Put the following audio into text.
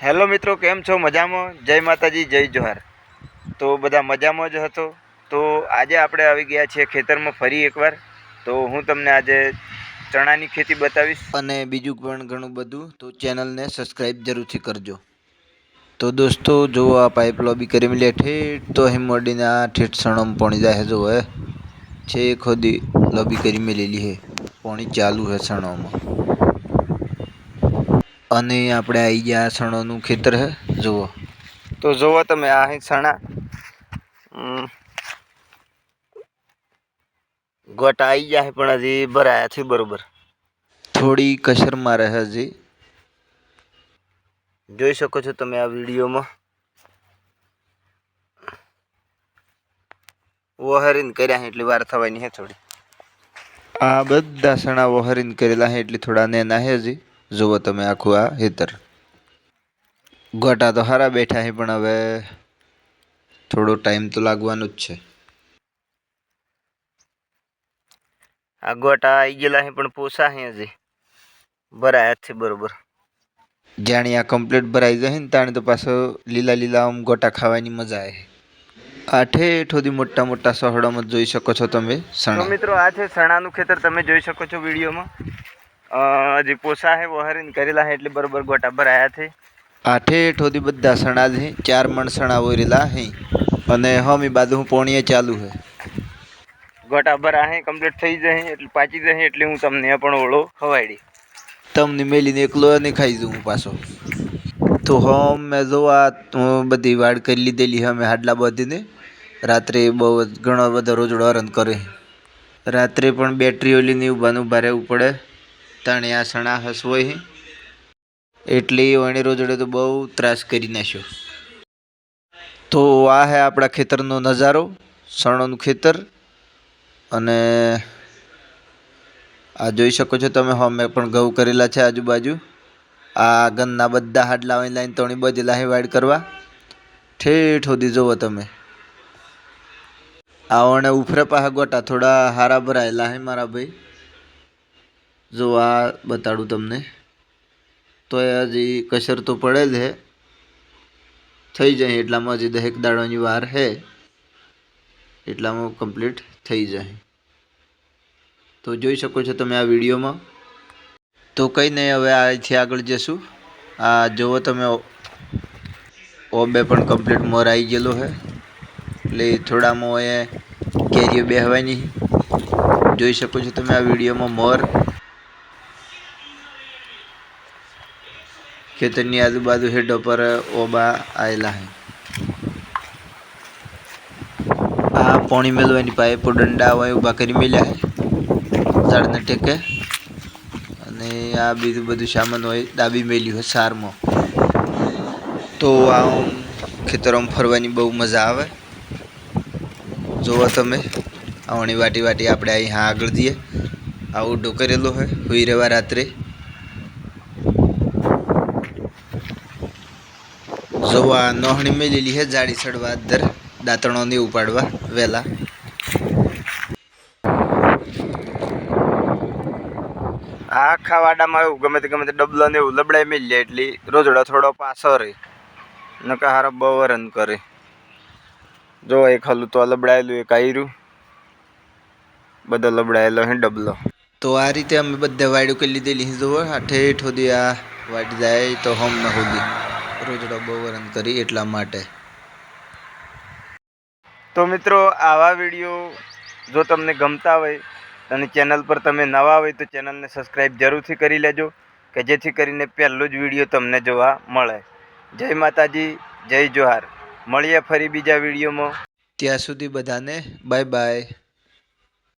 Hello મિત્રો, કેમ છો? મજામાં? જય માતાજી, જય જોહાર. તો બધા મજામાં જ હતો. તો આજે આપણે આવી ગયા છીએ ખેતરમાં ફરી એકવાર. તો હું તમને આજે ચણાની ખેતી બતાવીશ અને બીજું પણ ઘણું બધું. તો ચેનલને સબસ્ક્રાઈબ જરૂરથી કરજો. તો દોસ્તો જો આ પાઇપ લોબી કરી મિલે ઠેઠ તો અહીં મોડીને આ ઠેઠ સણમ પાણી જાય જો હે છે ખોદી લોબી કરી મેલેલી હે. પાણી ચાલુ હે સણોમાં અને આપણે આવી ગયા સણોનું ખેતર હે જુઓ. તો જુઓ તમે આ હે સણા ગોટા આવી ગયા પણ હજી ભરાયા છે બરોબર. થોડી કસરમાં રહે હજી જોઈ શકો છો તમે આ વિડીયોમાં. વોહરીને કર્યા એટલી વાર થવાની હે થોડી. આ બધા સણા વોહરીને કરેલા હે એટલે થોડા નેના હે હજી. જુઓ તમે આખું આ હેતર. ગોટા તો હારા બેઠા હે પણ હવે થોડો ટાઈમ તો લાગવાનો જ છે. આ ગોટા આવી ગયેલા હે પણ પોસા હે હજી ભરાયા છે બરોબર. જાણી આ કમ્પ્લીટ ભરાઈ જાય ને તાણે તો પાછો લીલા લીલા આમ ગોટા ખાવાની મજા આવે. આ ઠેઠ સુધી મોટા મોટા સહડામાં જોઈ શકો છો તમે સણા. તો મિત્રો આ છે સણાનું ખેતર તમે જોઈ શકો છો વિડીયોમાં. હજી પોસા હે વહારીને કરેલા હે એટલે બરોબર ગોટા ભરાયા છે. આ ઠેઠ સુધી બધા સણા છે 4 મણ સણા ઓરેલા હે અને હમી બાજુ હું પોણીએ ચાલુ હે. ગોટા ભરા હે કમ્પ્લીટ થઈ જાય એટલે પાચી જાય એટલે હું તમને પણ ઓળો ખવાડી તમને મેલીને એકલો અને ખાઈ જઉં પાછો. તો મેં જો આ બધી વાડ કરી લીધેલી અમે હાડલા બધીને રાત્રે બહુ ઘણો બધો રોજડો હરણ કરે. રાત્રે પણ બેટરી ઓલીને ઊભાનું ઉભા રહેવું પડે તાણે આ સણા હસવાય એટલે વણી રોજડે તો બહુ ત્રાસ કરી નાખ્યો. તો આ હે આપણા ખેતરનો નજારો, સણોનું ખેતર. અને આ જોઈ શકો છો તમે અમે પણ ઘઉં કરેલા છે આજુબાજુ. આ ગન્ના બધા હાડલા લાઈન તણી બધી લાહી વાડ કરવા ઠેઠ સુધી જુઓ તમે. આવણે ઉફરે પાહા ગોટા થોડા હારા ભરાયેલા હે મારા ભાઈ. જો આ બતાડું તમને તો હજી કસર તો પડે જ હે. થઈ જાય એટલામાં હજી 10 દાડાની વાર હે એટલામાં કમ્પ્લીટ થઈ જાય. તો જોઈ શકો છો તમે આ વિડીયોમાં. તો કંઈ નહીં હવે આથી આગળ જશું. આ જુઓ તમે ઓબે પણ કમ્પ્લીટ મોર આવી ગયેલો હે એટલે થોડામાં એ કેરીઓ બેહવાની જોઈ શકો છો તમે આ વિડીયોમાં મોર. ખેતરની આજુબાજુ હેડો પર ઓબા આવેલા હે. આ પાણી મેળવાની પાઇપો દંડા હોય ઊભા કરી મેલ્યા હે ઝાડને ટેકે અને આ બીજું બધું સામાન હોય દાબી મેલ્યું હોય સારમાં. તો આ ખેતરોમાં ફરવાની બહુ મજા આવે. જુઓ તમે આવણી વાટી વાટી આપણે અહીં આગળ જઈએ. આ ઉડો કરેલો હોય હુઈ રહેવા રાત્રે. જો આ નોહણી મેલેલી હે જાડી ચડવા દર દાંતણો ને ઉપાડવા વહેલા. આખા વાડામાં એવું ગમે તે ડબલો ને એવું લબડાઈ મેલી જાય એટલે રોજડો થોડો પાછો રહે નકા હારો બહુ રન કરે. જો એક હલું તો લબડાયેલું એક આયરું બધો લબડાયેલો હે ડબલો. તો આ રીતે અમે બધા વાડું કરી લીધેલી જુઓ આ ઠેઠ સુધી આ વાડી જાય તો હમ ન સુધી રોજડો બહુ રન કરી એટલા માટે. તો મિત્રો આવા વિડીયો જો તમને ગમતા હોય અને ચેનલ પર તમે નવા હોય તો ચેનલને સબસ્ક્રાઈબ જરૂરથી કરી લેજો કે જેથી કરીને પહેલો જ વિડીયો તમને જોવા મળે. જય માતાજી, જય જોહાર. મળીએ ફરી બીજા વિડીયોમાં. ત્યાં સુધી બધાને બાય બાય.